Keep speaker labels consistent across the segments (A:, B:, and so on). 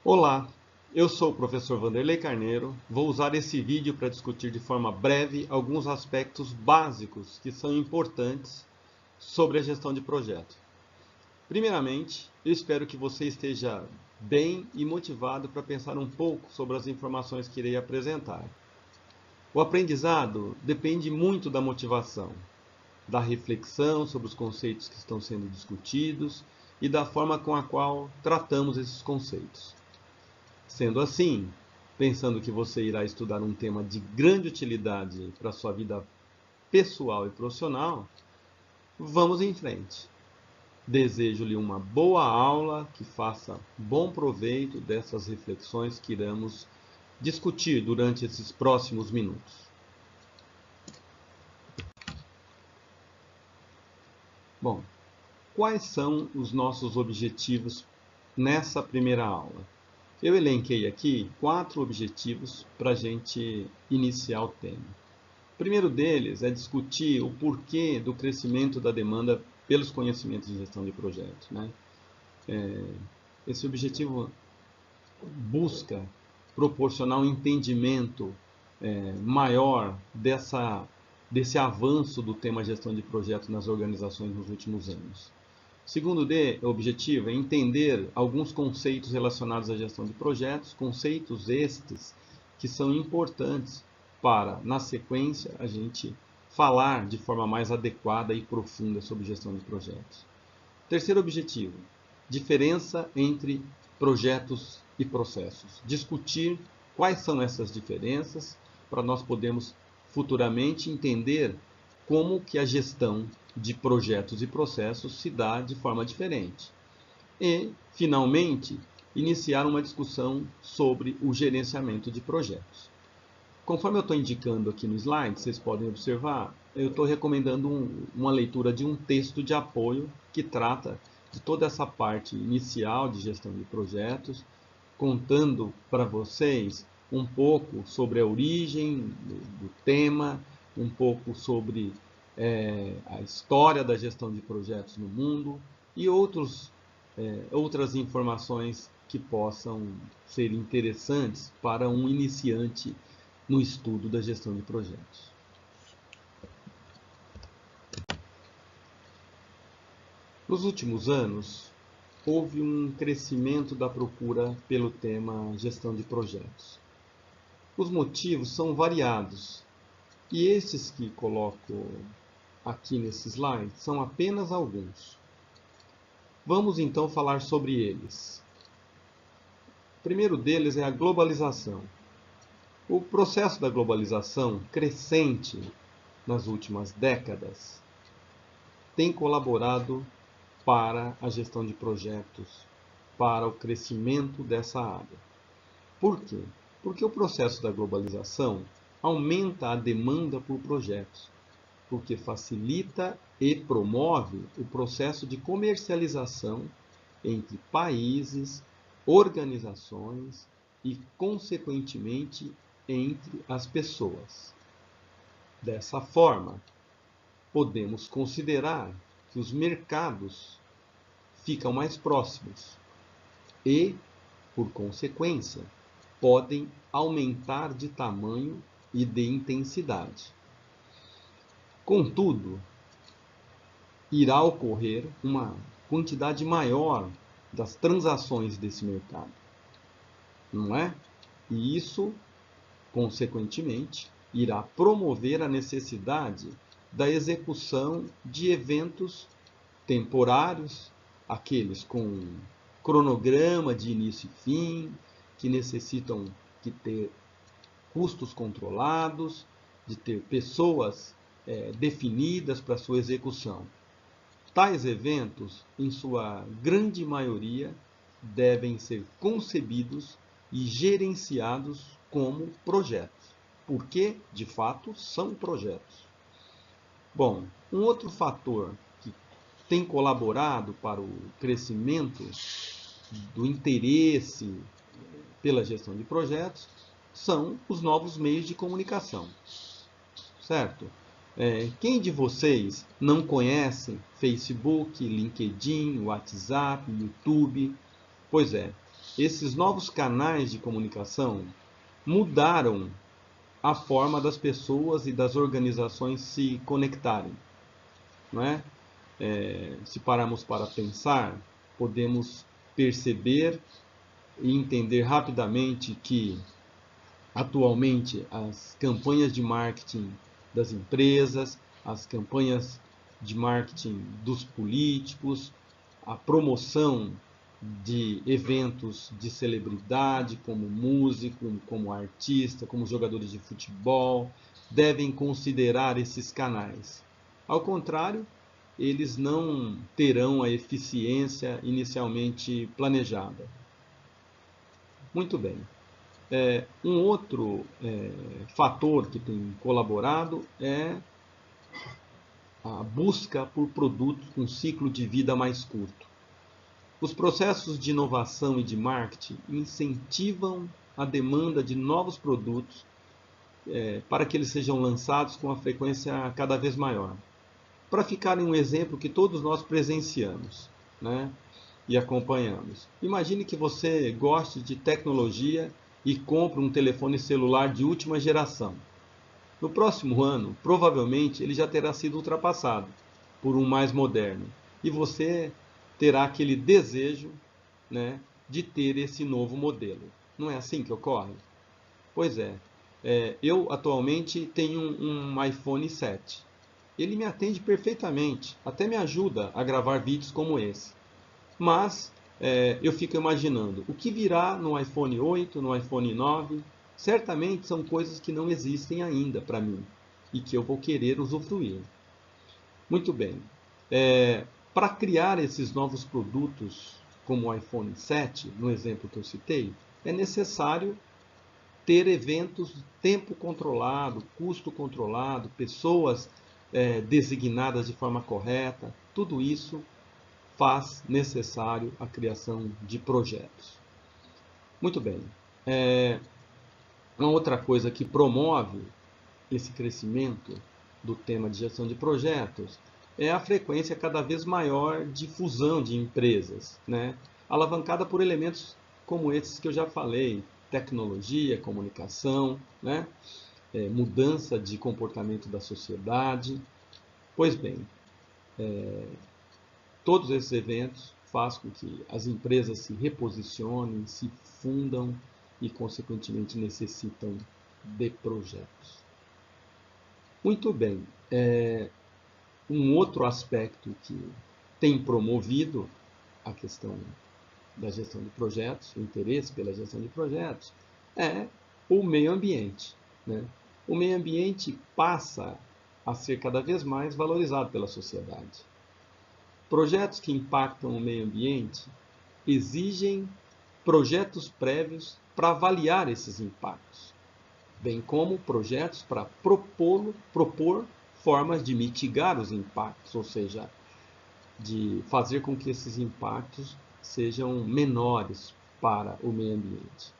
A: Olá, eu sou o professor Vanderlei Carneiro. Vou usar esse vídeo para discutir de forma breve alguns aspectos básicos que são importantes sobre a gestão de projeto. Primeiramente, eu espero que você esteja bem e motivado para pensar um pouco sobre as informações que irei apresentar. O aprendizado depende muito da motivação, da reflexão sobre os conceitos que estão sendo discutidos e da forma com a qual tratamos esses conceitos. Sendo assim, pensando que você irá estudar um tema de grande utilidade para a sua vida pessoal e profissional, vamos em frente. Desejo-lhe uma boa aula, que faça bom proveito dessas reflexões que iremos discutir durante esses próximos minutos. Bom, quais são os nossos objetivos nessa primeira aula? Eu elenquei aqui 4 objetivos para a gente iniciar o tema. O primeiro deles é discutir o porquê do crescimento da demanda pelos conhecimentos de gestão de projetos, né? Esse objetivo busca proporcionar um entendimento maior desse avanço do tema gestão de projetos nas organizações nos últimos anos. O segundo objetivo é entender alguns conceitos relacionados à gestão de projetos, conceitos estes que são importantes para, na sequência, a gente falar de forma mais adequada e profunda sobre gestão de projetos. Terceiro objetivo, diferença entre projetos e processos. Discutir quais são essas diferenças para nós podermos futuramente entender como que a gestão de projetos e processos se dá de forma diferente. E, finalmente, iniciar uma discussão sobre o gerenciamento de projetos. Conforme eu estou indicando aqui no slide, vocês podem observar, eu estou recomendando uma leitura de um texto de apoio que trata de toda essa parte inicial de gestão de projetos, contando para vocês um pouco sobre a origem do tema, um pouco sobre a história da gestão de projetos no mundo e outras informações que possam ser interessantes para um iniciante no estudo da gestão de projetos. Nos últimos anos, houve um crescimento da procura pelo tema gestão de projetos. Os motivos são variados, e esses que coloco aqui nesse slide são apenas alguns. Vamos então falar sobre eles. O primeiro deles é a globalização. O processo da globalização crescente nas últimas décadas tem colaborado para a gestão de projetos, para o crescimento dessa área. Por quê? Porque o processo da globalização aumenta a demanda por projetos, porque facilita e promove o processo de comercialização entre países, organizações e, consequentemente, entre as pessoas. Dessa forma, podemos considerar que os mercados ficam mais próximos e, por consequência, podem aumentar de tamanho e de intensidade. Contudo, irá ocorrer uma quantidade maior das transações desse mercado, não é? E isso, consequentemente, irá promover a necessidade da execução de eventos temporários, aqueles com cronograma de início e fim, que necessitam de ter custos controlados, de ter pessoas definidas para sua execução. Tais eventos, em sua grande maioria, devem ser concebidos e gerenciados como projetos, porque, de fato, são projetos. Bom, um outro fator que tem colaborado para o crescimento do interesse pela gestão de projetos são os novos meios de comunicação, certo? Quem de vocês não conhece Facebook, LinkedIn, WhatsApp, YouTube? Pois é, esses novos canais de comunicação mudaram a forma das pessoas e das organizações se conectarem, não é? Se pararmos para pensar, podemos perceber e entender rapidamente que, atualmente, as campanhas de marketing das empresas, as campanhas de marketing dos políticos, a promoção de eventos de celebridade, como músico, como artista, como jogadores de futebol, devem considerar esses canais. Ao contrário, eles não terão a eficiência inicialmente planejada. Muito bem. Um outro fator que tem colaborado é a busca por produtos com ciclo de vida mais curto. Os processos de inovação e de marketing incentivam a demanda de novos produtos para que eles sejam lançados com uma frequência cada vez maior. Para ficar em um exemplo que todos nós presenciamos, né, e acompanhamos. Imagine que você goste de tecnologia e compre um telefone celular de última geração. No próximo ano, provavelmente, ele já terá sido ultrapassado por um mais moderno. E você terá aquele desejo, né, de ter esse novo modelo. Não é assim que ocorre? Pois é. Eu atualmente tenho um iPhone 7. Ele me atende perfeitamente, até me ajuda a gravar vídeos como esse. Mas eu fico imaginando o que virá no iPhone 8, no iPhone 9. Certamente são coisas que não existem ainda para mim e que eu vou querer usufruir. Muito bem. Para criar esses novos produtos, como o iPhone 7, no exemplo que eu citei, é necessário ter eventos de tempo controlado, custo controlado, pessoas designadas de forma correta. Tudo isso faz necessário a criação de projetos. Muito bem. Uma outra coisa que promove esse crescimento do tema de gestão de projetos é a frequência cada vez maior de fusão de empresas, né? Alavancada por elementos como esses que eu já falei, tecnologia, comunicação, né? Mudança de comportamento da sociedade. Pois bem, todos esses eventos fazem com que as empresas se reposicionem, se fundam e, consequentemente, necessitam de projetos. Muito bem. Um outro aspecto que tem promovido a questão da gestão de projetos, o interesse pela gestão de projetos, é o meio ambiente, né? O meio ambiente passa a ser cada vez mais valorizado pela sociedade. Projetos que impactam o meio ambiente exigem projetos prévios para avaliar esses impactos, bem como projetos para propor formas de mitigar os impactos, ou seja, de fazer com que esses impactos sejam menores para o meio ambiente.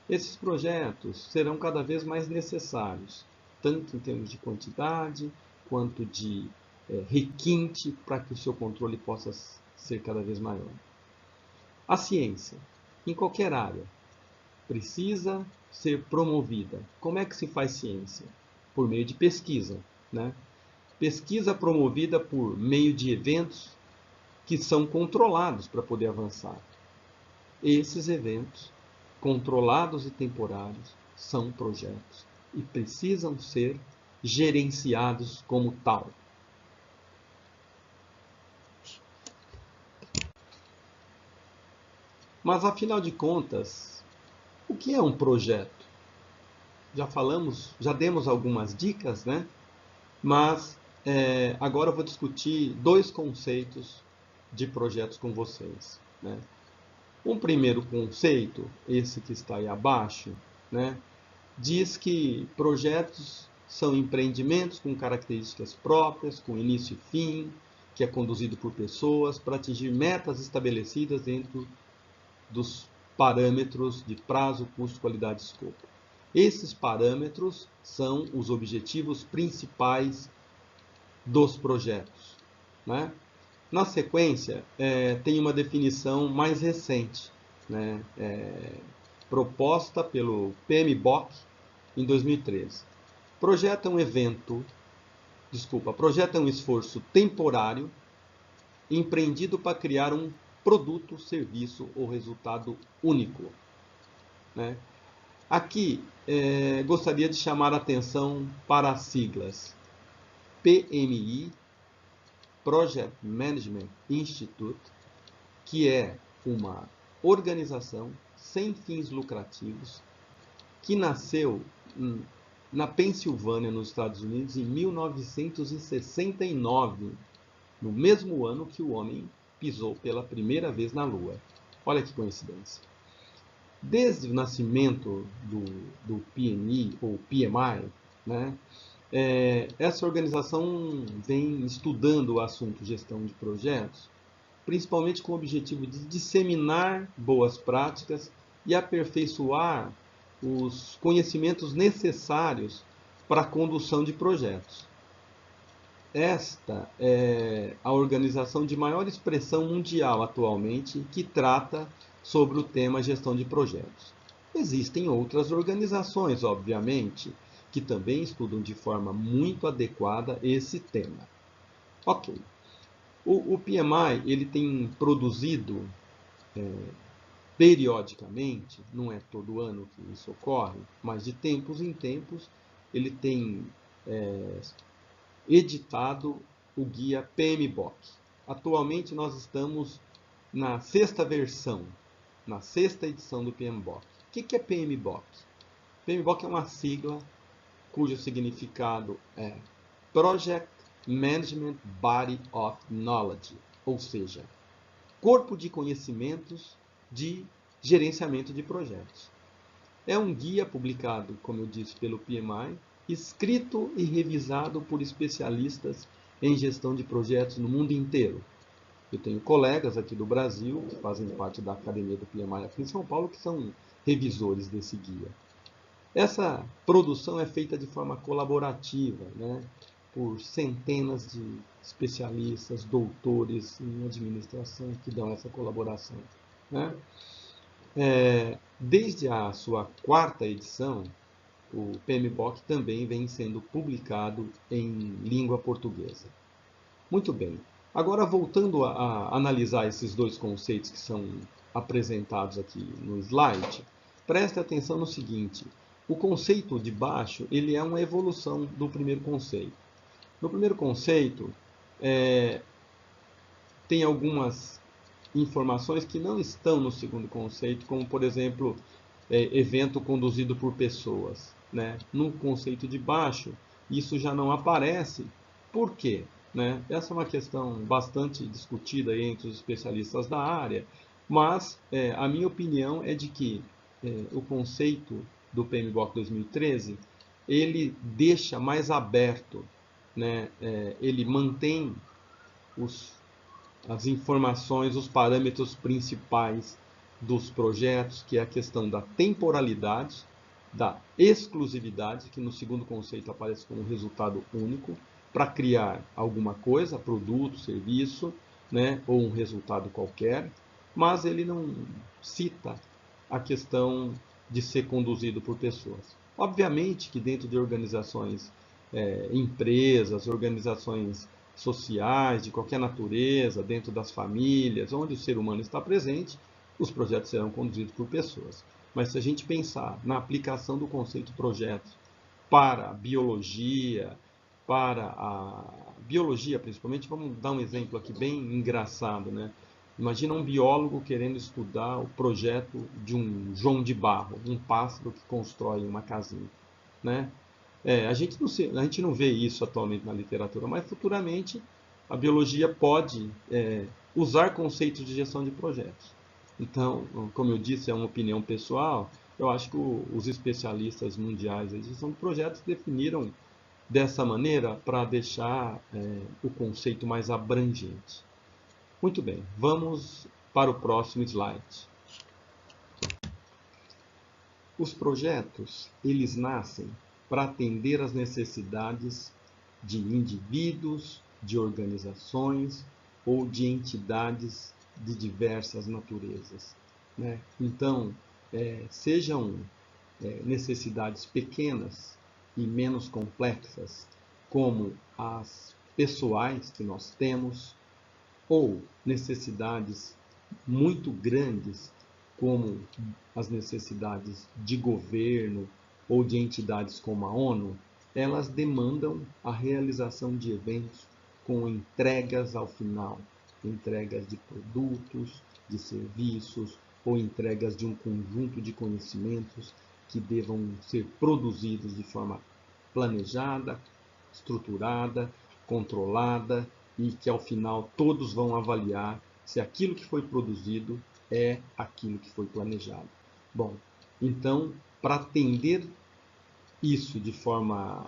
A: Esses projetos serão cada vez mais necessários, tanto em termos de quantidade, quanto de requinte, para que o seu controle possa ser cada vez maior. A ciência, em qualquer área, precisa ser promovida. Como é que se faz ciência? Por meio de pesquisa, né? Pesquisa promovida por meio de eventos que são controlados para poder avançar. Esses eventos, controlados e temporários, são projetos e precisam ser gerenciados como tal. Mas, afinal de contas, o que é um projeto? Já falamos, já demos algumas dicas, né? Mas agora eu vou discutir dois conceitos de projetos com vocês, né? Um primeiro conceito, esse que está aí abaixo, né, diz que projetos são empreendimentos com características próprias, com início e fim, que é conduzido por pessoas para atingir metas estabelecidas dentro dos parâmetros de prazo, custo, qualidade e escopo. Esses parâmetros são os objetivos principais dos projetos, né? Na sequência, tem uma definição mais recente, né, proposta pelo PMBOK em 2013. Projeta um esforço temporário empreendido para criar um produto, serviço ou resultado único, né? Aqui, gostaria de chamar a atenção para as siglas PMI, Project Management Institute, que é uma organização sem fins lucrativos que nasceu na Pensilvânia, nos Estados Unidos, em 1969, no mesmo ano que o homem pisou pela primeira vez na Lua. Olha que coincidência. Desde o nascimento do PMI, ou PMI, né, essa organização vem estudando o assunto gestão de projetos, principalmente com o objetivo de disseminar boas práticas e aperfeiçoar os conhecimentos necessários para a condução de projetos. Esta é a organização de maior expressão mundial atualmente que trata sobre o tema gestão de projetos. Existem outras organizações, obviamente, que também estudam de forma muito adequada esse tema. Ok. O PMI ele tem produzido periodicamente, não é todo ano que isso ocorre, mas de tempos em tempos, ele tem editado o guia PMBOK. Atualmente nós estamos na sexta versão, na sexta edição do PMBOK. O que é PMBOK? PMBOK é uma sigla cujo significado é Project Management Body of Knowledge, ou seja, corpo de conhecimentos de gerenciamento de projetos. É um guia publicado, como eu disse, pelo PMI, escrito e revisado por especialistas em gestão de projetos no mundo inteiro. Eu tenho colegas aqui do Brasil, que fazem parte da academia do PMI aqui em São Paulo, que são revisores desse guia. Essa produção é feita de forma colaborativa, né, por centenas de especialistas, doutores em administração que dão essa colaboração, né? Desde a sua quarta edição, o PMBOK também vem sendo publicado em língua portuguesa. Muito bem. Agora, voltando a analisar esses dois conceitos que são apresentados aqui no slide, preste atenção no seguinte: o conceito de baixo ele é uma evolução do primeiro conceito. No primeiro conceito, tem algumas informações que não estão no segundo conceito, como, por exemplo, evento conduzido por pessoas, né? No conceito de baixo, isso já não aparece. Por quê? Né? Essa é uma questão bastante discutida entre os especialistas da área, mas a minha opinião é de que o conceito do PMBOK 2013 ele deixa mais aberto, né? Ele mantém as informações, os parâmetros principais dos projetos, que é a questão da temporalidade, da exclusividade, que no segundo conceito aparece como resultado único, para criar alguma coisa, produto, serviço, né, ou um resultado qualquer, mas ele não cita a questão de ser conduzido por pessoas. Obviamente que dentro de organizações, empresas, organizações sociais, de qualquer natureza, dentro das famílias, onde o ser humano está presente, os projetos serão conduzidos por pessoas. Mas se a gente pensar na aplicação do conceito projeto para a biologia, principalmente, vamos dar um exemplo aqui bem engraçado, né? Imagina um biólogo querendo estudar o projeto de um João de Barro, um pássaro que constrói uma casinha, né? A gente não vê isso atualmente na literatura, mas futuramente a biologia pode usar conceitos de gestão de projetos. Então, como eu disse, é uma opinião pessoal, eu acho que os especialistas mundiais em gestão de projetos definiram dessa maneira para deixar o conceito mais abrangente. Muito bem, vamos para o próximo slide. Os projetos, eles nascem para atender às necessidades de indivíduos, de organizações ou de entidades de diversas naturezas. né? Então, sejam necessidades pequenas e menos complexas, como as pessoais que nós temos, ou necessidades muito grandes, como as necessidades de governo ou de entidades como a ONU, elas demandam a realização de eventos com entregas ao final, entregas de produtos, de serviços ou entregas de um conjunto de conhecimentos que devam ser produzidos de forma planejada, estruturada, controlada e que ao final todos vão avaliar se aquilo que foi produzido é aquilo que foi planejado. Bom, então, para atender isso de forma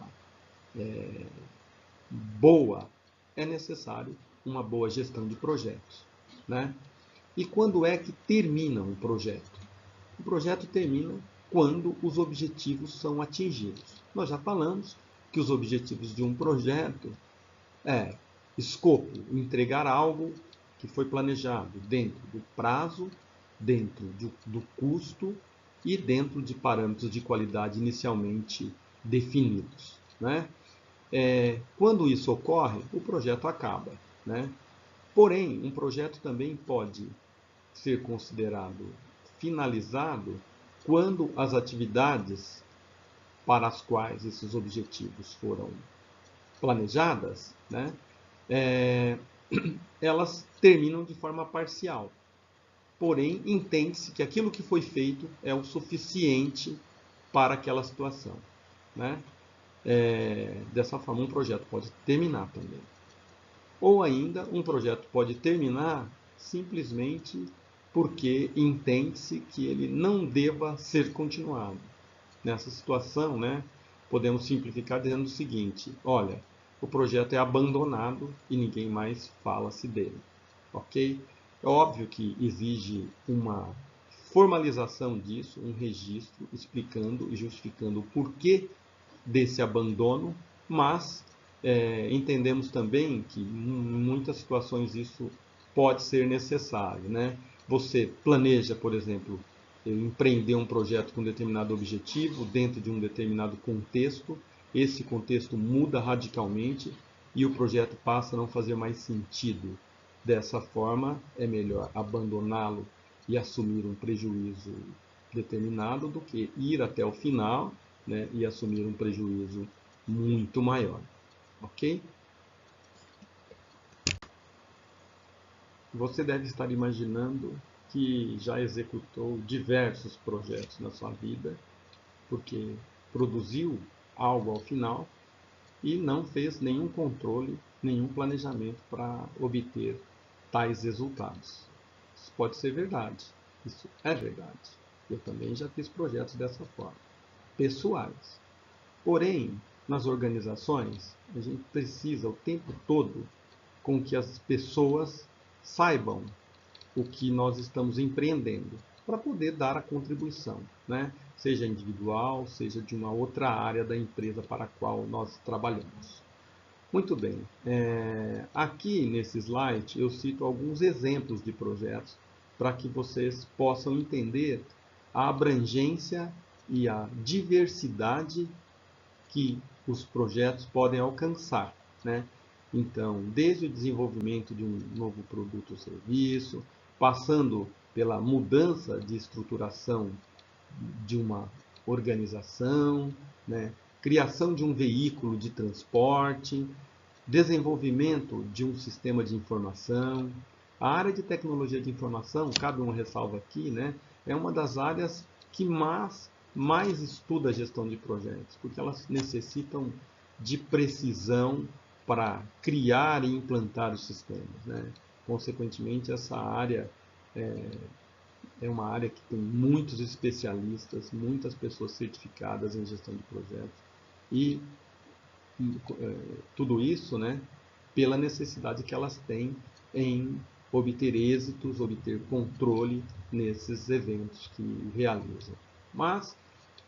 A: boa, é necessário uma boa gestão de projetos, né? E quando é que termina um projeto? O projeto termina quando os objetivos são atingidos. Nós já falamos que os objetivos de um projeto é escopo, entregar algo que foi planejado dentro do prazo, dentro do custo e dentro de parâmetros de qualidade inicialmente definidos, né? Quando isso ocorre, o projeto acaba, né? Porém, um projeto também pode ser considerado finalizado quando as atividades para as quais esses objetivos foram planejadas, né, elas terminam de forma parcial. Porém, entende-se que aquilo que foi feito é o suficiente para aquela situação, né? Dessa forma, um projeto pode terminar também. Ou ainda, um projeto pode terminar simplesmente porque entende-se que ele não deva ser continuado. Nessa situação, né, podemos simplificar dizendo o seguinte: olha, o projeto é abandonado e ninguém mais fala-se dele. Ok? É óbvio que exige uma formalização disso, um registro explicando e justificando o porquê desse abandono, mas entendemos também que em muitas situações isso pode ser necessário, né? Você planeja, por exemplo, empreender um projeto com um determinado objetivo dentro de um determinado contexto, esse contexto muda radicalmente e o projeto passa a não fazer mais sentido. Dessa forma, é melhor abandoná-lo e assumir um prejuízo determinado do que ir até o final, né, e assumir um prejuízo muito maior. Ok? Você deve estar imaginando que já executou diversos projetos na sua vida, porque produziu algo ao final e não fez nenhum controle, nenhum planejamento para obter tais resultados. Isso pode ser verdade, isso é verdade. Eu também já fiz projetos dessa forma, pessoais. Porém, nas organizações, a gente precisa o tempo todo com que as pessoas saibam o que nós estamos empreendendo, para poder dar a contribuição, né? Seja individual, seja de uma outra área da empresa para a qual nós trabalhamos. Muito bem, aqui nesse slide eu cito alguns exemplos de projetos para que vocês possam entender a abrangência e a diversidade que os projetos podem alcançar, né? Então, desde o desenvolvimento de um novo produto ou serviço, passando pela mudança de estruturação de uma organização, né? Criação de um veículo de transporte, desenvolvimento de um sistema de informação. A área de tecnologia de informação, cabe uma ressalva aqui, né? É uma das áreas que mais estuda a gestão de projetos, porque elas necessitam de precisão para criar e implantar os sistemas, né? Consequentemente, essa área é uma área que tem muitos especialistas, muitas pessoas certificadas em gestão de projetos e tudo isso, né, pela necessidade que elas têm em obter êxitos, obter controle nesses eventos que realizam. Mas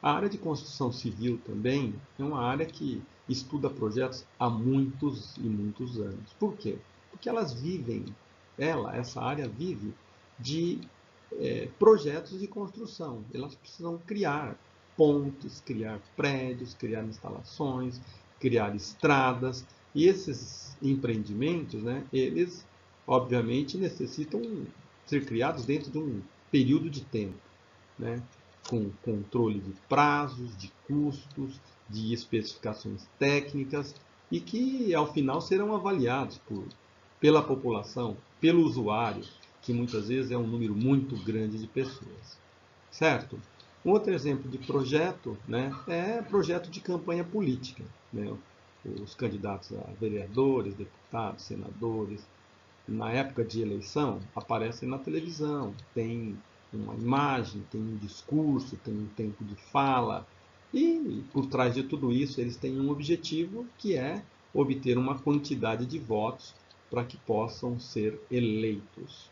A: a área de construção civil também é uma área que estuda projetos há muitos e muitos anos. Por quê? Porque elas vivem, essa área vive de projetos de construção. Elas precisam criar pontes, criar prédios, criar instalações, criar estradas. E esses empreendimentos, né, eles obviamente necessitam ser criados dentro de um período de tempo, né, com controle de prazos, de custos, de especificações técnicas e que ao final serão avaliados pela população, pelo usuário, que muitas vezes é um número muito grande de pessoas. Certo? Um outro exemplo de projeto, né, é projeto de campanha política. Né? Os candidatos a vereadores, deputados, senadores, na época de eleição, aparecem na televisão, tem uma imagem, tem um discurso, tem um tempo de fala, e por trás de tudo isso eles têm um objetivo que é obter uma quantidade de votos para que possam ser eleitos.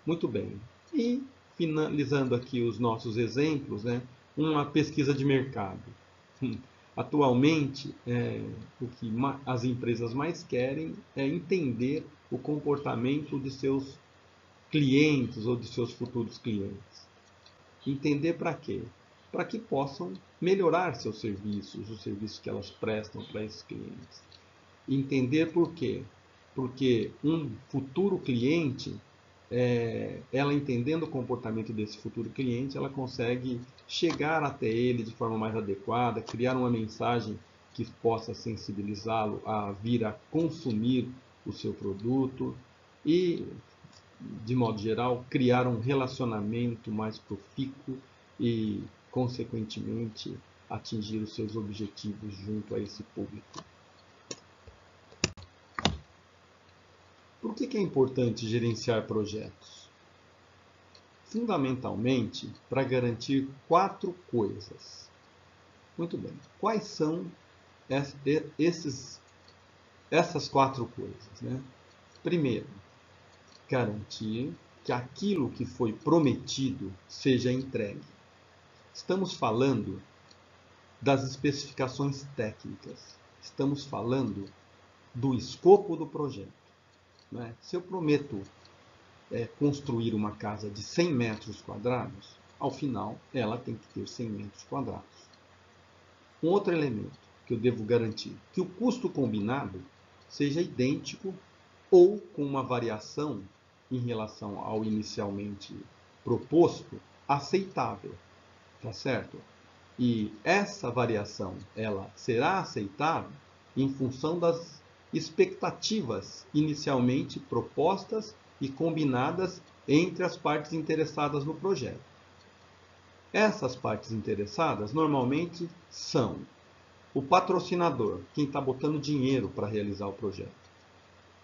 A: Muito bem. E finalizando aqui os nossos exemplos, né, uma pesquisa de mercado. Atualmente, o que as empresas mais querem é entender o comportamento de seus clientes ou de seus futuros clientes. Entender para quê? Para que possam melhorar seus serviços, os serviços que elas prestam para esses clientes. Entender por quê? Porque um futuro cliente, ela entendendo o comportamento desse futuro cliente, ela consegue chegar até ele de forma mais adequada, criar uma mensagem que possa sensibilizá-lo a vir a consumir o seu produto e, de modo geral, criar um relacionamento mais profícuo e, consequentemente, atingir os seus objetivos junto a esse público. Por que é importante gerenciar projetos? Fundamentalmente, para garantir 4 coisas. Muito bem. Quais são essas 4 coisas? Né? Primeiro, garantir que aquilo que foi prometido seja entregue. Estamos falando das especificações técnicas. Estamos falando do escopo do projeto. Né? Se eu prometo construir uma casa de 100 metros quadrados, ao final ela tem que ter 100 metros quadrados. Um outro elemento que eu devo garantir, que o custo combinado seja idêntico ou com uma variação em relação ao inicialmente proposto, aceitável, tá certo? E essa variação, ela será aceitável em função das expectativas inicialmente propostas e combinadas entre as partes interessadas no projeto. Essas partes interessadas normalmente são o patrocinador, quem está botando dinheiro para realizar o projeto,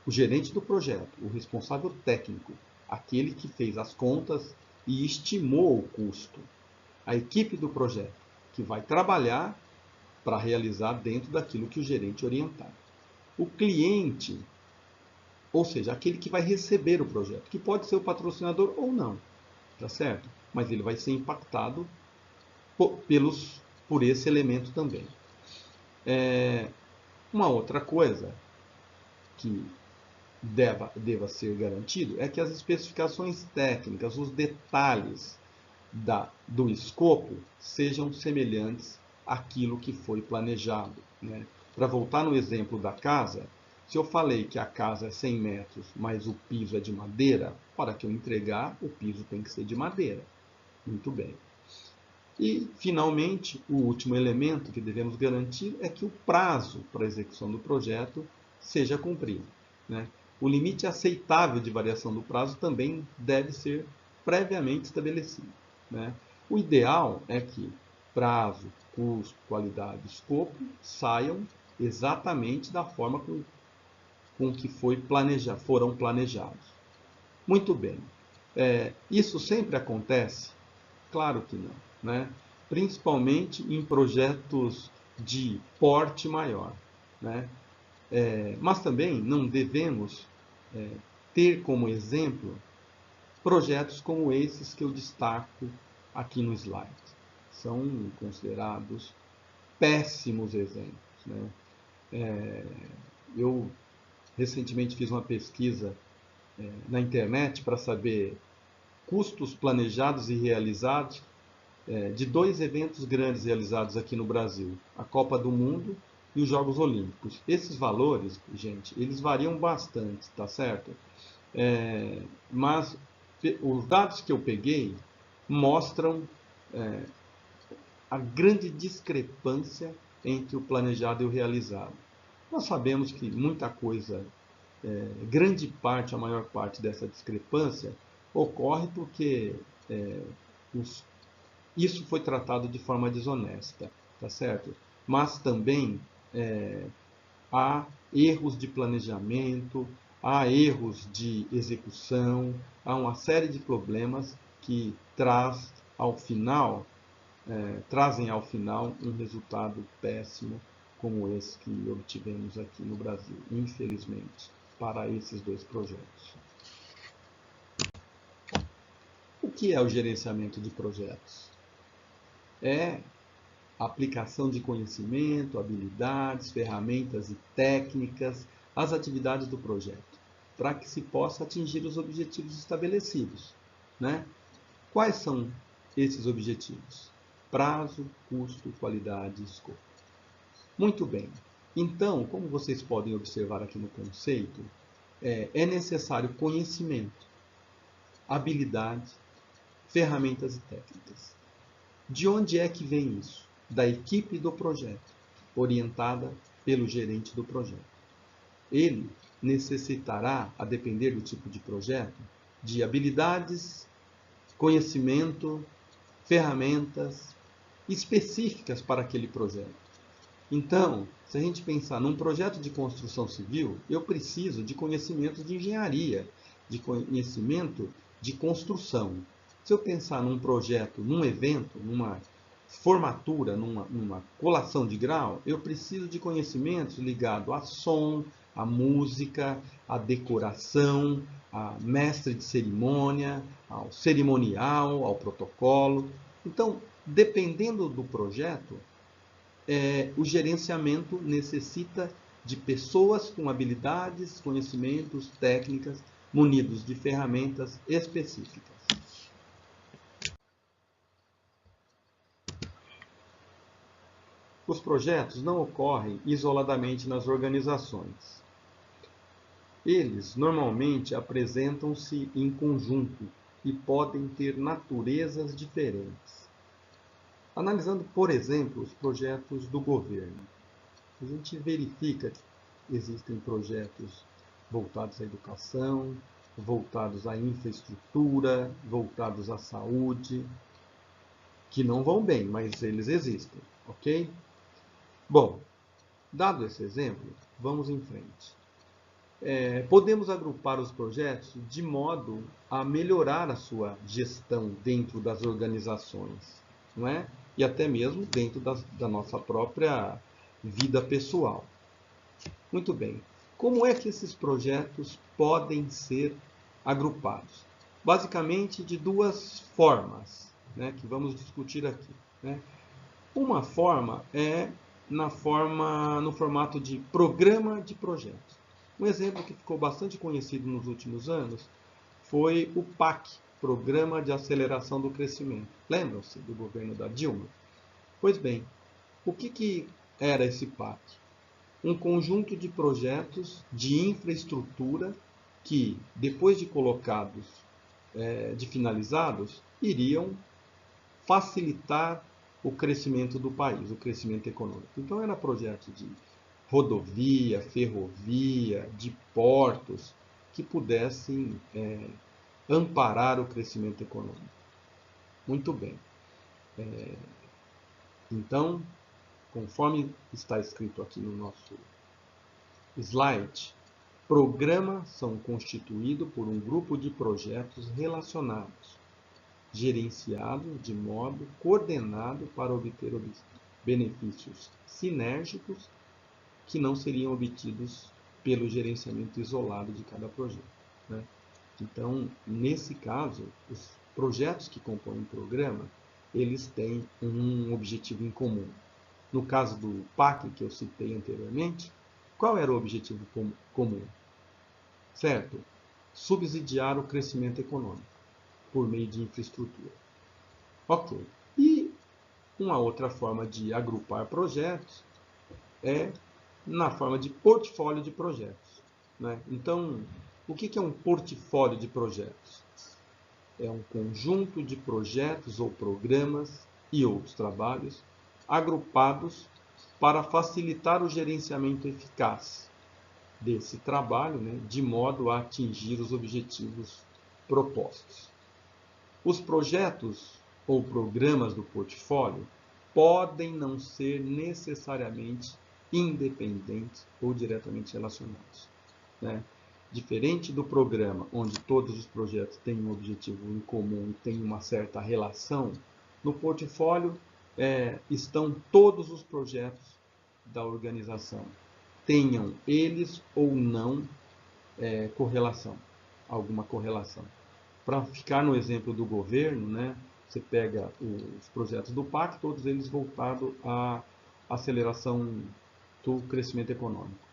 A: o gerente do projeto, o responsável técnico, aquele que fez as contas e estimou o custo, a equipe do projeto, que vai trabalhar para realizar dentro daquilo que o gerente orientar. O cliente, ou seja, aquele que vai receber o projeto, que pode ser o patrocinador ou não, tá certo? Mas ele vai ser impactado por esse elemento também. Uma outra coisa que deva ser garantido é que as especificações técnicas, os detalhes do escopo sejam semelhantes àquilo que foi planejado. Né? Para voltar no exemplo da casa, se eu falei que a casa é 100 metros, mas o piso é de madeira, para que eu entregar, o piso tem que ser de madeira. Muito bem. E, finalmente, o último elemento que devemos garantir é que o prazo para a execução do projeto seja cumprido. Né? O limite aceitável de variação do prazo também deve ser previamente estabelecido. Né? O ideal é que prazo, custo, qualidade e escopo saiam exatamente da forma com que foram planejados. Muito bem. Isso sempre acontece? Claro que não. Né? Principalmente em projetos de porte maior. Né? Mas também não devemos ter como exemplo projetos como esses que eu destaco aqui no slide. São considerados péssimos exemplos. Né? Eu recentemente fiz uma pesquisa na internet para saber custos planejados e realizados de 2 eventos grandes realizados aqui no Brasil, a Copa do Mundo e os Jogos Olímpicos. Esses valores, gente, eles variam bastante, tá certo? Mas os dados que eu peguei mostram a grande discrepância entre o planejado e o realizado. Nós sabemos que muita coisa, grande parte, a maior parte dessa discrepância ocorre porque isso foi tratado de forma desonesta, tá certo? Mas também há erros de planejamento, há erros de execução, há uma série de problemas que trazem ao final um resultado péssimo como esse que obtivemos aqui no Brasil, infelizmente, para esses 2 projetos. O que é o gerenciamento de projetos? É a aplicação de conhecimento, habilidades, ferramentas e técnicas às atividades do projeto, para que se possa atingir os objetivos estabelecidos, né? Quais são esses objetivos? Prazo, custo, qualidade e escopo. Muito bem. Então, como vocês podem observar aqui no conceito, é necessário conhecimento, habilidade, ferramentas e técnicas. De onde é que vem isso? Da equipe do projeto, orientada pelo gerente do projeto. Ele necessitará, a depender do tipo de projeto, de habilidades, conhecimento, ferramentas específicas para aquele projeto. Então, se a gente pensar num projeto de construção civil, eu preciso de conhecimento de engenharia, de conhecimento de construção. Se eu pensar num projeto, num evento, numa formatura, numa colação de grau, eu preciso de conhecimentos ligados a som, a música, a decoração, a mestre de cerimônia, ao cerimonial, ao protocolo. Então, dependendo do projeto, o gerenciamento necessita de pessoas com habilidades, conhecimentos, técnicas, munidos de ferramentas específicas. Os projetos não ocorrem isoladamente nas organizações. Eles normalmente apresentam-se em conjunto e podem ter naturezas diferentes. Analisando, por exemplo, os projetos do governo, a gente verifica que existem projetos voltados à educação, voltados à infraestrutura, voltados à saúde, que não vão bem, mas eles existem, ok? Bom, dado esse exemplo, vamos em frente. Podemos agrupar os projetos de modo a melhorar a sua gestão dentro das organizações, não é? E até mesmo dentro da nossa própria vida pessoal. Muito bem. Como é que esses projetos podem ser agrupados? Basicamente de 2 formas, né, que vamos discutir aqui, né? Uma forma é no formato de programa de projetos. Um exemplo que ficou bastante conhecido nos últimos anos foi o PAC, Programa de Aceleração do Crescimento. Lembram-se do governo da Dilma? Pois bem, o que era esse PAC? Um conjunto de projetos de infraestrutura que, depois de colocados, de finalizados, iriam facilitar o crescimento do país, o crescimento econômico. Então, era projeto de rodovia, ferrovia, de portos, que pudessem amparar o crescimento econômico. Muito bem. Então, conforme está escrito aqui no nosso slide, programas são constituídos por um grupo de projetos relacionados, gerenciados de modo coordenado para obter benefícios sinérgicos que não seriam obtidos pelo gerenciamento isolado de cada projeto, né? Então, nesse caso, os projetos que compõem o programa, eles têm um objetivo em comum. No caso do PAC, que eu citei anteriormente, qual era o objetivo comum? Certo? Subsidiar o crescimento econômico. por meio de infraestrutura. Ok. E uma outra forma de agrupar projetos é na forma de portfólio de projetos, né? Então, o que é um portfólio de projetos? É um conjunto de projetos ou programas e outros trabalhos agrupados para facilitar o gerenciamento eficaz desse trabalho, né, de modo a atingir os objetivos propostos. Os projetos ou programas do portfólio podem não ser necessariamente independentes ou diretamente relacionados, né? Diferente do programa, onde todos os projetos têm um objetivo em comum e têm uma certa relação, no portfólio estão todos os projetos da organização, tenham eles ou não correlação, alguma correlação. Para ficar no exemplo do governo, né, você pega os projetos do PAC, todos eles voltados à aceleração do crescimento econômico.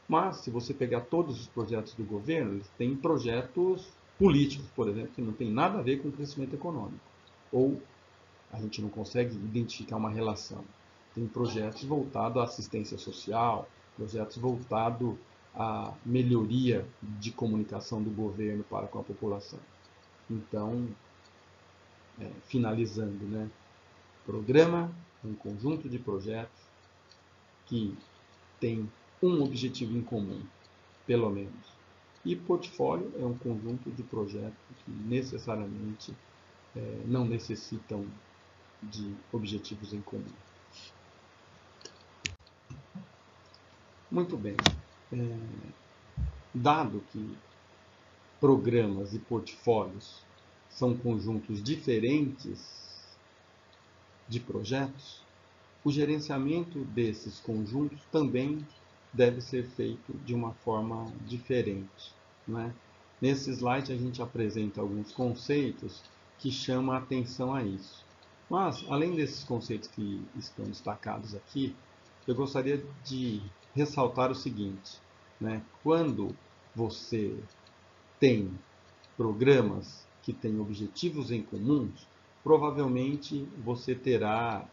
A: Mas, se você pegar todos os projetos do governo, eles têm projetos políticos, por exemplo, que não tem nada a ver com o crescimento econômico. Ou a gente não consegue identificar uma relação. Tem projetos voltados à assistência social, projetos voltados à melhoria de comunicação do governo para com a população. Então, finalizando, né? Programa é um conjunto de projetos que tem um objetivo em comum, pelo menos. E portfólio é um conjunto de projetos que necessariamente não necessitam de objetivos em comum. Muito bem. Dado que programas e portfólios são conjuntos diferentes de projetos, o gerenciamento desses conjuntos também deve ser feito de uma forma diferente, né? Nesse slide a gente apresenta alguns conceitos que chamam a atenção a isso. Mas, além desses conceitos que estão destacados aqui, eu gostaria de ressaltar o seguinte, né? Quando você tem programas que têm objetivos em comuns, provavelmente você terá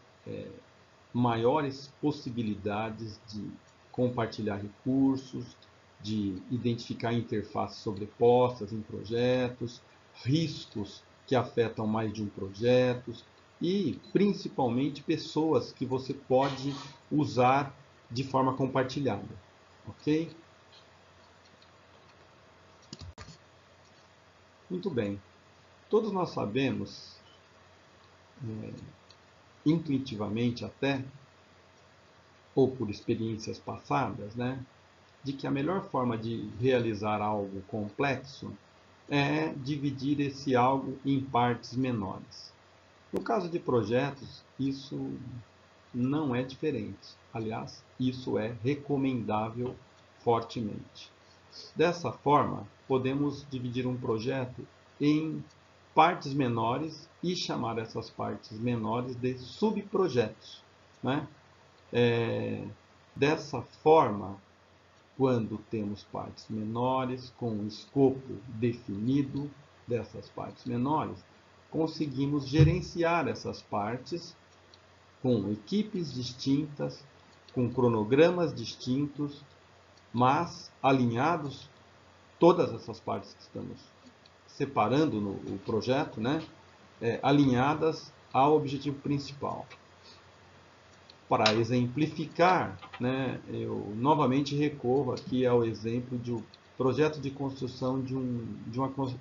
A: maiores possibilidades de compartilhar recursos, de identificar interfaces sobrepostas em projetos, riscos que afetam mais de um projeto e, principalmente, pessoas que você pode usar de forma compartilhada, ok? Muito bem. Todos nós sabemos, intuitivamente até, ou por experiências passadas, né, de que a melhor forma de realizar algo complexo é dividir esse algo em partes menores. No caso de projetos, isso não é diferente. Aliás, isso é recomendável fortemente. Dessa forma, podemos dividir um projeto em partes menores e chamar essas partes menores de subprojetos, né? Dessa forma, quando temos partes menores com um escopo definido dessas partes menores, conseguimos gerenciar essas partes com equipes distintas, com cronogramas distintos, mas alinhados, todas essas partes que estamos separando no projeto, né, alinhadas ao objetivo principal. Para exemplificar, né, eu novamente recorro aqui ao exemplo de um projeto de construção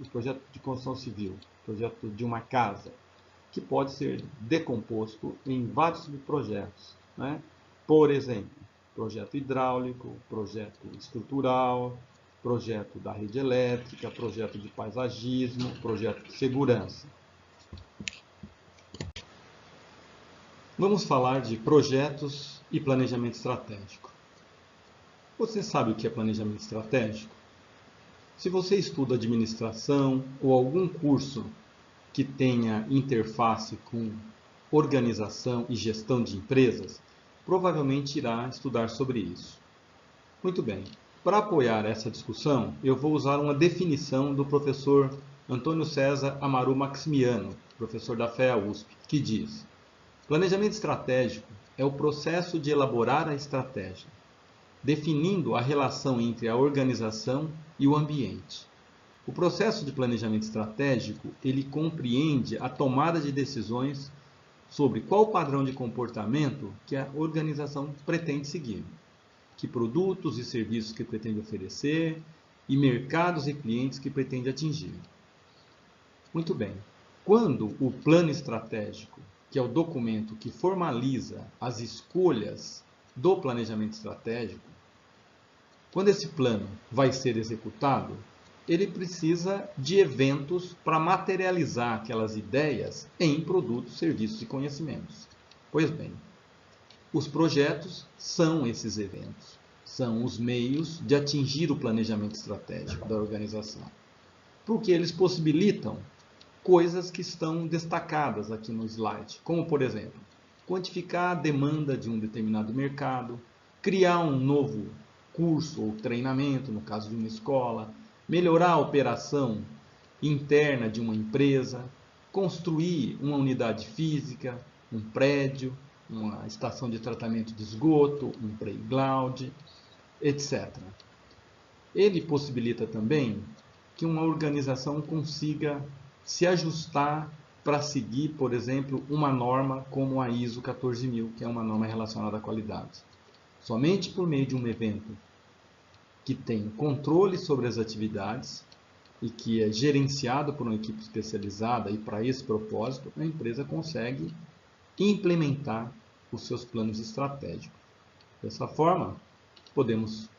A: projeto de construção civil, projeto de uma casa, que pode ser decomposto em vários subprojetos, né? Por exemplo, projeto hidráulico, projeto estrutural, projeto da rede elétrica, projeto de paisagismo, projeto de segurança. Vamos falar de projetos e planejamento estratégico. Você sabe o que é planejamento estratégico? Se você estuda administração ou algum curso que tenha interface com organização e gestão de empresas, provavelmente irá estudar sobre isso. Muito bem. Para apoiar essa discussão, eu vou usar uma definição do professor Antônio César Amaru Maximiano, professor da FEA USP, que diz: planejamento estratégico é o processo de elaborar a estratégia, definindo a relação entre a organização e o ambiente. O processo de planejamento estratégico, ele compreende a tomada de decisões sobre qual padrão de comportamento que a organização pretende seguir, que produtos e serviços que pretende oferecer e mercados e clientes que pretende atingir. Muito bem. Quando o plano estratégico, que é o documento que formaliza as escolhas do planejamento estratégico, quando esse plano vai ser executado, ele precisa de eventos para materializar aquelas ideias em produtos, serviços e conhecimentos. Pois bem, os projetos são esses eventos, são os meios de atingir o planejamento estratégico da organização, porque eles possibilitam coisas que estão destacadas aqui no slide, como, por exemplo, quantificar a demanda de um determinado mercado, criar um novo curso ou treinamento, no caso de uma escola, melhorar a operação interna de uma empresa, construir uma unidade física, um prédio, uma estação de tratamento de esgoto, um playground, etc. Ele possibilita também que uma organização consiga se ajustar para seguir, por exemplo, uma norma como a ISO 14000, que é uma norma relacionada à qualidade. Somente por meio de um evento que tem controle sobre as atividades e que é gerenciado por uma equipe especializada e para esse propósito, a empresa consegue implementar os seus planos estratégicos. Dessa forma, podemos,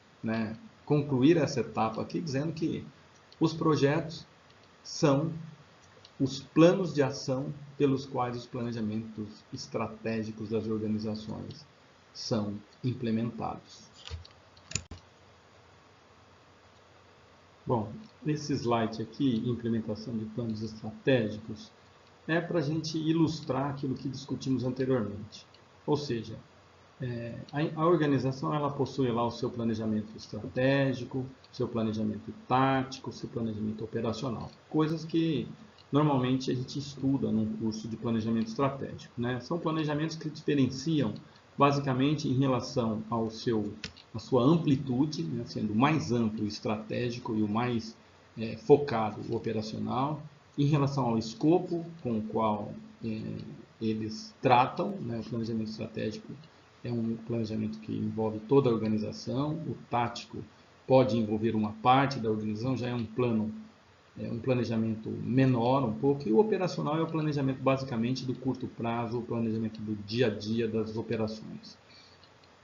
A: concluir essa etapa aqui dizendo que os projetos são os planos de ação pelos quais os planejamentos estratégicos das organizações são implementados. Bom, esse slide aqui, implementação de planos estratégicos, é para a gente ilustrar aquilo que discutimos anteriormente. Ou seja, a organização ela possui lá o seu planejamento estratégico, seu planejamento tático, seu planejamento operacional. Coisas que normalmente a gente estuda num curso de planejamento estratégico, São planejamentos que diferenciam basicamente em relação à sua amplitude, sendo o mais amplo e estratégico e o mais focado operacional, em relação ao escopo com o qual eles tratam, o planejamento estratégico é um planejamento que envolve toda a organização, o tático pode envolver uma parte da organização, já é um planejamento menor um pouco, e o operacional é o planejamento basicamente do curto prazo, o planejamento do dia a dia das operações.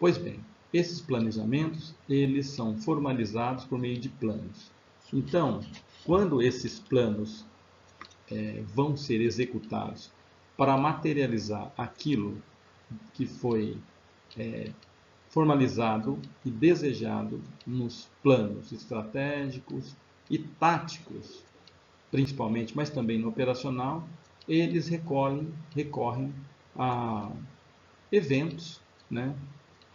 A: Pois bem, esses planejamentos, eles são formalizados por meio de planos. Então, quando esses planos vão ser executados para materializar aquilo que foi formalizado e desejado nos planos estratégicos e táticos, principalmente, mas também no operacional, eles recorrem a eventos,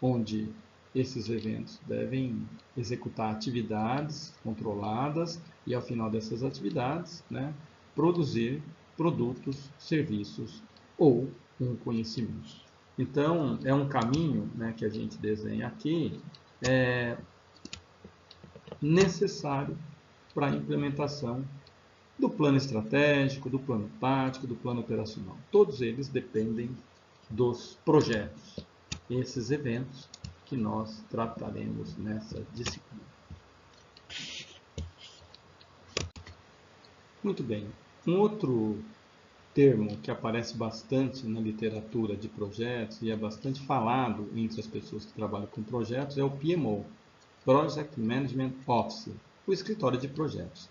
A: onde esses eventos devem executar atividades controladas e, ao final dessas atividades, produzir produtos, serviços ou um conhecimento. Então, é um caminho que a gente desenha aqui necessário para a implementação do plano estratégico, do plano tático, do plano operacional. Todos eles dependem dos projetos, esses eventos que nós trataremos nessa disciplina. Muito bem. Um outro termo que aparece bastante na literatura de projetos e é bastante falado entre as pessoas que trabalham com projetos é o PMO, Project Management Office, o escritório de projetos.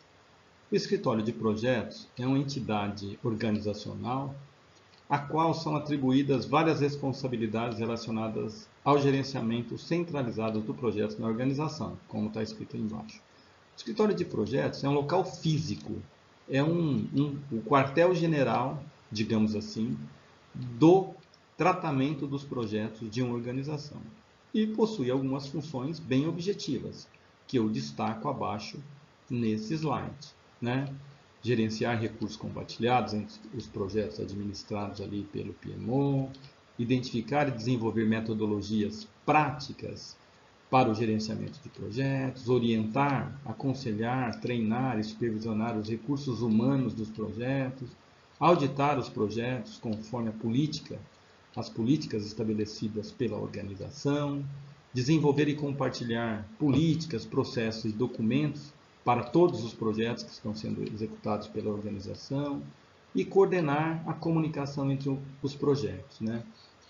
A: O escritório de projetos é uma entidade organizacional a qual são atribuídas várias responsabilidades relacionadas ao gerenciamento centralizado do projeto na organização, como está escrito aí embaixo. O escritório de projetos é um local físico, é o quartel-general, digamos assim, do tratamento dos projetos de uma organização e possui algumas funções bem objetivas, que eu destaco abaixo nesse slide. gerenciar recursos compartilhados entre os projetos administrados ali pelo PMO, identificar e desenvolver metodologias práticas para o gerenciamento de projetos, orientar, aconselhar, treinar e supervisionar os recursos humanos dos projetos, auditar os projetos conforme as políticas estabelecidas pela organização, desenvolver e compartilhar políticas, processos e documentos para todos os projetos que estão sendo executados pela organização e coordenar a comunicação entre os projetos, né?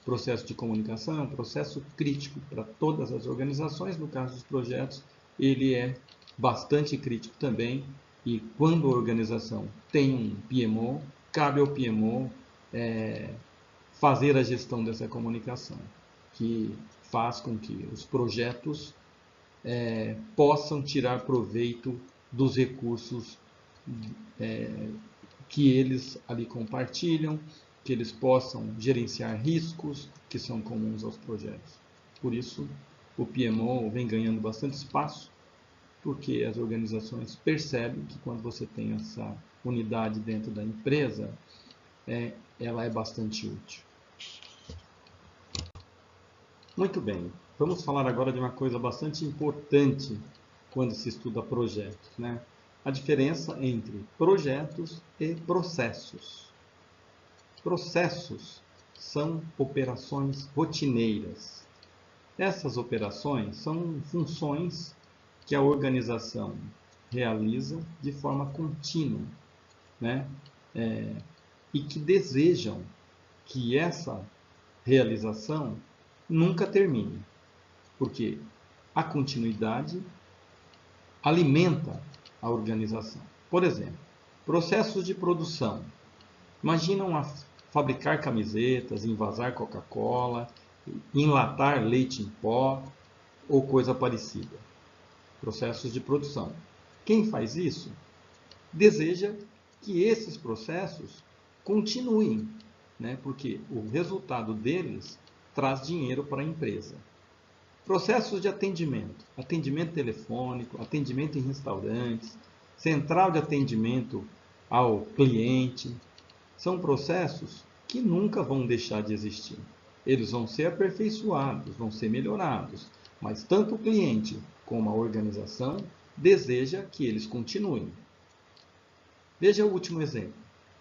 A: Processo de comunicação é um processo crítico para todas as organizações. No caso dos projetos, ele é bastante crítico também. E quando a organização tem um PMO, cabe ao PMO fazer a gestão dessa comunicação, que faz com que os projetos possam tirar proveito dos recursos que eles ali compartilham, que eles possam gerenciar riscos que são comuns aos projetos. Por isso, o PMO vem ganhando bastante espaço, porque as organizações percebem que quando você tem essa unidade dentro da empresa, ela é bastante útil. Muito bem, vamos falar agora de uma coisa bastante importante quando se estuda projetos, né? A diferença entre projetos e processos. Processos são operações rotineiras. Essas operações são funções que a organização realiza de forma contínua, né? E que desejam que essa realização nunca termine, porque a continuidade alimenta a organização. Por exemplo, processos de produção. Imaginam fabricar camisetas, envasar Coca-Cola, enlatar leite em pó ou coisa parecida. Processos de produção. Quem faz isso deseja que esses processos continuem, né? Porque o resultado deles traz dinheiro para a empresa. Processos de atendimento. Atendimento telefônico, atendimento em restaurantes, central de atendimento ao cliente. São processos que nunca vão deixar de existir. Eles vão ser aperfeiçoados, vão ser melhorados, mas tanto o cliente como a organização deseja que eles continuem. Veja o último exemplo.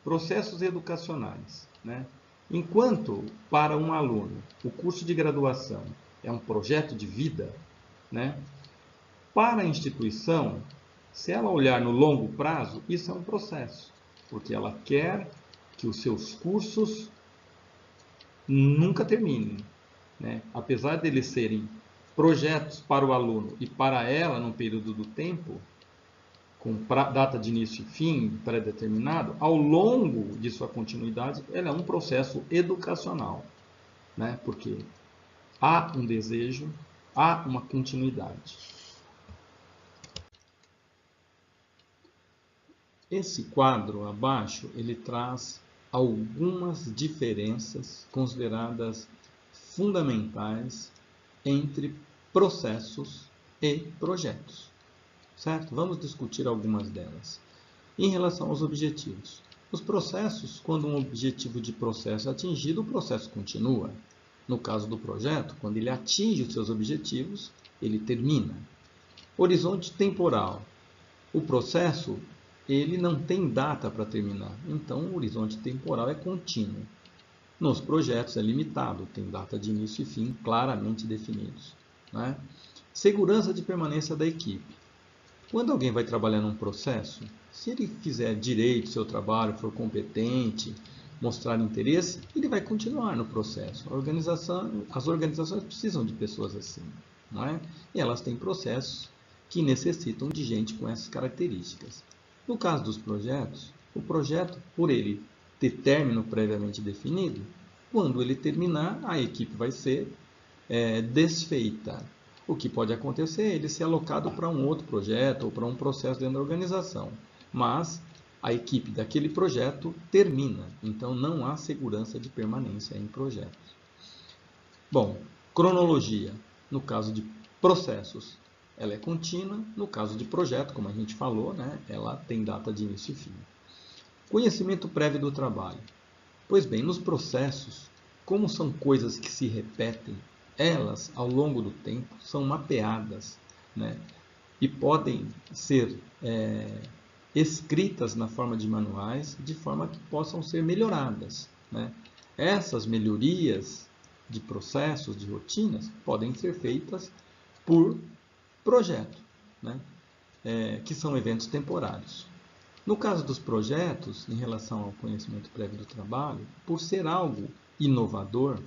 A: Processos educacionais, né? Enquanto para um aluno o curso de graduação é um projeto de vida, né? Para a instituição, se ela olhar no longo prazo, isso é um processo, porque ela quer que os seus cursos nunca terminem, né? Apesar de eles serem projetos para o aluno e para ela num período do tempo, com data de início e fim pré-determinado, ao longo de sua continuidade, ela é um processo educacional, né? Porque há um desejo, há uma continuidade. Esse quadro abaixo, ele traz algumas diferenças consideradas fundamentais entre processos e projetos. Certo? Vamos discutir algumas delas. Em relação aos objetivos. Os processos, quando um objetivo de processo é atingido, o processo continua. No caso do projeto, quando ele atinge os seus objetivos, ele termina. Horizonte temporal. O processo, ele não tem data para terminar. Então, o horizonte temporal é contínuo. Nos projetos é limitado, tem data de início e fim claramente definidos, né? Segurança de permanência da equipe. Quando alguém vai trabalhar num processo, se ele fizer direito seu trabalho, for competente, mostrar interesse, ele vai continuar no processo. As organizações precisam de pessoas assim, não é? E elas têm processos que necessitam de gente com essas características. No caso dos projetos, o projeto, por ele ter término previamente definido, quando ele terminar, a equipe vai ser desfeita. O que pode acontecer é ele ser alocado para um outro projeto ou para um processo dentro da organização. Mas a equipe daquele projeto termina, então não há segurança de permanência em projetos. Bom, cronologia. No caso de processos, ela é contínua. No caso de projeto, como a gente falou, né, ela tem data de início e fim. Conhecimento prévio do trabalho. Pois bem, nos processos, como são coisas que se repetem, elas, ao longo do tempo, são mapeadas, né? E podem ser escritas na forma de manuais, de forma que possam ser melhoradas, né? Essas melhorias de processos, de rotinas, podem ser feitas por projeto, né? Que são eventos temporários. No caso dos projetos, em relação ao conhecimento prévio do trabalho, por ser algo inovador,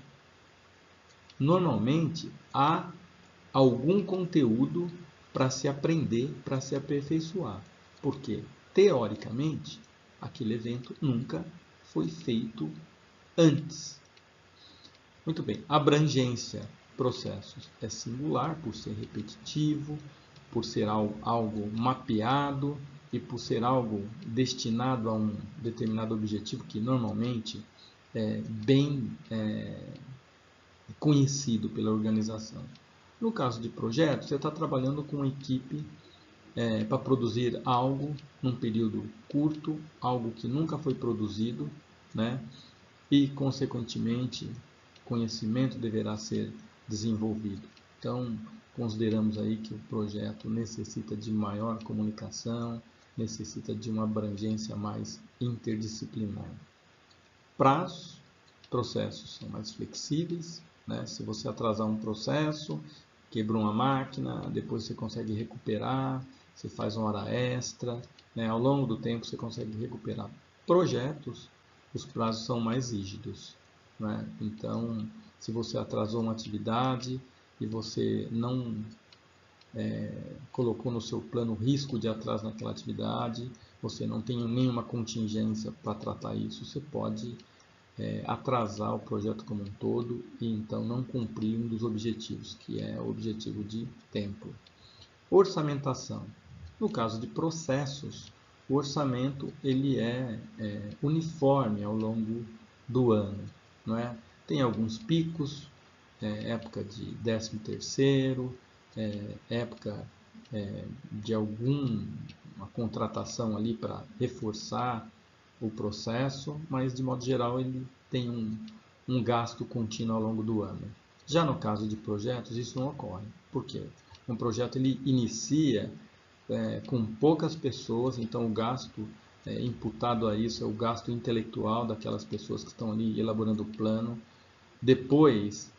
A: normalmente há algum conteúdo para se aprender, para se aperfeiçoar. Porque, teoricamente, aquele evento nunca foi feito antes. Muito bem, abrangência, processos, é singular por ser repetitivo, por ser algo mapeado e por ser algo destinado a um determinado objetivo que normalmente é bem conhecido pela organização. No caso de projetos, você está trabalhando com uma equipe para produzir algo num período curto, algo que nunca foi produzido, né? E, consequentemente, conhecimento deverá ser desenvolvido. Então, consideramos aí que o projeto necessita de maior comunicação, necessita de uma abrangência mais interdisciplinar. Prazos, processos são mais flexíveis, né? Se você atrasar um processo, quebrou uma máquina, depois você consegue recuperar, você faz uma hora extra, né? Ao longo do tempo você consegue recuperar. Projetos, os prazos são mais rígidos, né? Então, se você atrasou uma atividade e você não colocou no seu plano risco de atraso naquela atividade, você não tem nenhuma contingência para tratar isso, você pode atrasar o projeto como um todo e então não cumprir um dos objetivos, que é o objetivo de tempo. Orçamentação. No caso de processos, o orçamento ele é uniforme ao longo do ano, não é? Tem alguns picos, época de 13º, época de alguma contratação ali para reforçar o processo, mas de modo geral ele tem um gasto contínuo ao longo do ano. Já no caso de projetos, isso não ocorre. Por quê? Um projeto ele inicia com poucas pessoas, então o gasto imputado a isso é o gasto intelectual daquelas pessoas que estão ali elaborando o plano. Depois,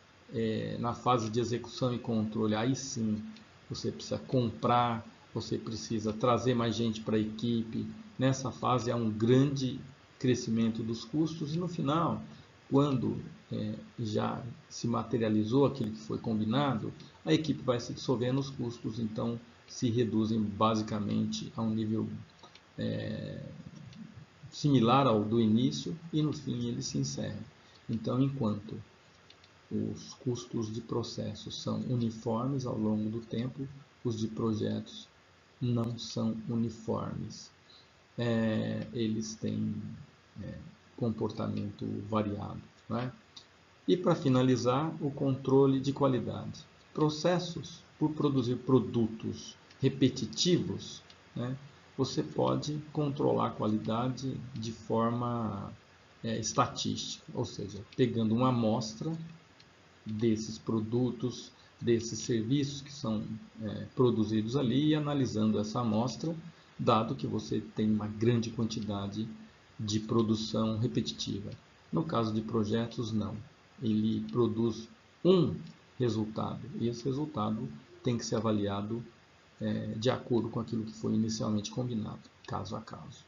A: na fase de execução e controle, aí sim você precisa comprar, você precisa trazer mais gente para a equipe. Nessa fase há um grande crescimento dos custos e no final, quando já se materializou aquilo que foi combinado, a equipe vai se dissolvendo, os custos então se reduzem basicamente a um nível similar ao do início e no fim ele se encerra. Então, enquanto os custos de processos são uniformes ao longo do tempo, os de projetos não são uniformes. Eles têm comportamento variado, não é? E para finalizar, o controle de qualidade. Processos, por produzir produtos repetitivos, né, você pode controlar a qualidade de forma estatística, ou seja, pegando uma amostra desses produtos, desses serviços que são produzidos ali e analisando essa amostra, dado que você tem uma grande quantidade de produção repetitiva. No caso de projetos, não. Ele produz um resultado e esse resultado tem que ser avaliado de acordo com aquilo que foi inicialmente combinado, caso a caso.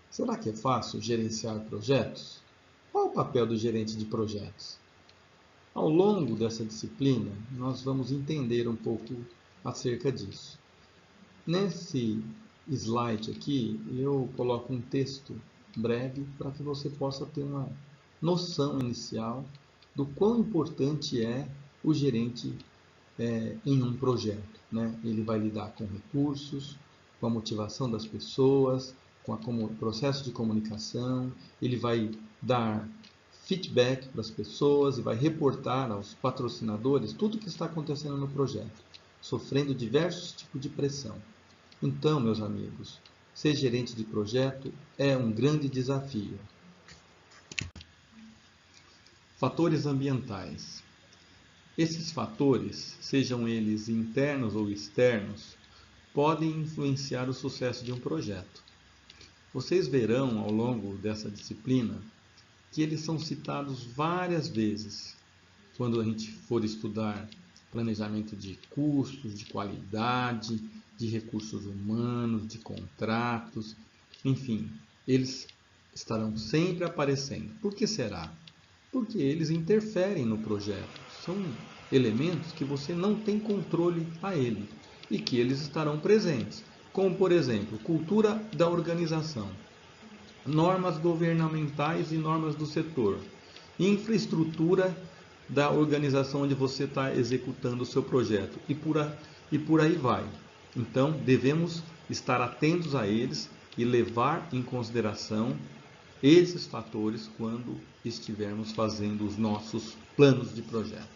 A: Será que é fácil gerenciar projetos? Qual o papel do gerente de projetos? Ao longo dessa disciplina, nós vamos entender um pouco acerca disso. Nesse slide aqui, eu coloco um texto breve para que você possa ter uma noção inicial do quão importante é o gerente em um projeto, né? Ele vai lidar com recursos, com a motivação das pessoas, com o processo de comunicação, ele vai dar feedback para as pessoas e vai reportar aos patrocinadores tudo o que está acontecendo no projeto.
B: sofrendo diversos tipos de pressão. Então, meus amigos, ser gerente de projeto é um grande desafio.
A: Fatores ambientais. Esses fatores, sejam eles internos ou externos, podem influenciar o sucesso de um projeto. Vocês verão ao longo dessa disciplina que eles são citados várias vezes quando a gente for estudar planejamento de custos, de qualidade, de recursos humanos, de contratos, enfim, eles estarão sempre aparecendo. Por que será? Porque eles interferem no projeto. São elementos que você não tem controle a ele e que eles estarão presentes, como por exemplo, cultura da organização, normas governamentais e normas do setor, infraestrutura da organização onde você está executando o seu projeto e por aí vai. Então, devemos estar atentos a eles e levar em consideração esses fatores quando estivermos fazendo os nossos planos de projeto.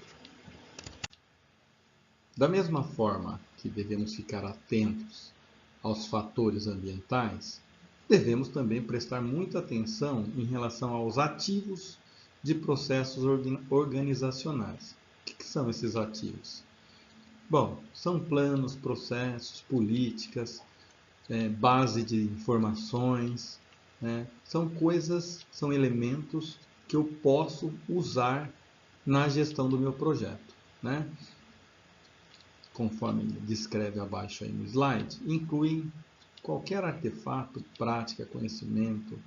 A: Da mesma forma que devemos ficar atentos aos fatores ambientais, devemos também prestar muita atenção em relação aos ativos de processos organizacionais. O que são esses ativos? Bom, são planos, processos, políticas, base de informações, são coisas, são elementos que eu posso usar na gestão do meu projeto, né? Conforme descreve abaixo aí no slide, incluem qualquer artefato, prática, conhecimento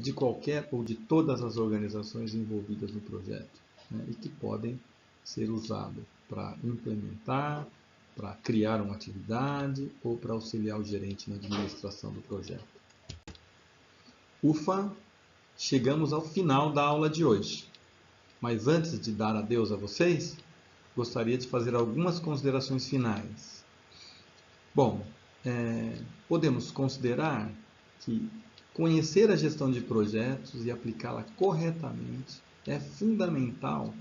A: de qualquer ou de todas as organizações envolvidas no projeto, né? E que podem ser usados para implementar, para criar uma atividade ou para auxiliar o gerente na administração do projeto. Ufa, chegamos ao final da aula de hoje. Mas antes de dar adeus a vocês, gostaria de fazer algumas considerações finais. Bom, podemos considerar que conhecer a gestão de projetos e aplicá-la corretamente é fundamental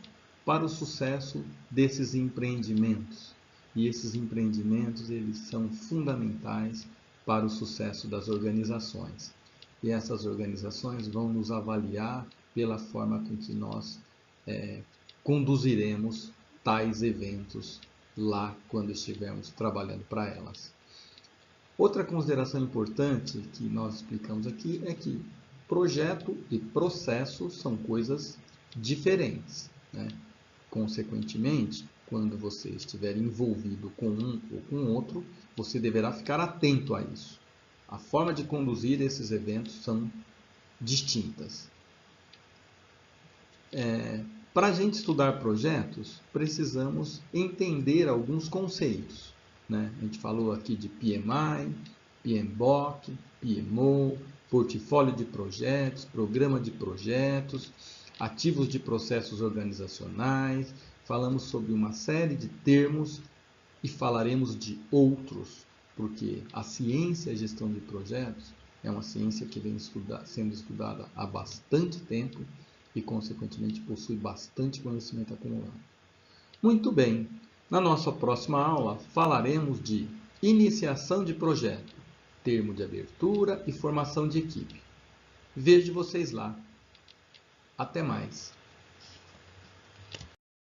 A: para o sucesso desses empreendimentos. E esses empreendimentos eles são fundamentais para o sucesso das organizações. E essas organizações vão nos avaliar pela forma com que nós conduziremos tais eventos lá quando estivermos trabalhando para elas. Outra consideração importante que nós explicamos aqui é que projeto e processo são coisas diferentes, né? Consequentemente, quando você estiver envolvido com um ou com outro, você deverá ficar atento a isso. A forma de conduzir esses eventos são distintas. Para a gente estudar projetos, precisamos entender alguns conceitos, né? A gente falou aqui de PMI, PMBOK, PMO, portfólio de projetos, programa de projetos, ativos de processos organizacionais, falamos sobre uma série de termos e falaremos de outros, porque a ciência e a gestão de projetos é uma ciência que vem sendo estudada há bastante tempo e, consequentemente, possui bastante conhecimento acumulado. Muito bem, na nossa próxima aula falaremos de iniciação de projeto, termo de abertura e formação de equipe. Vejo vocês lá. Até mais!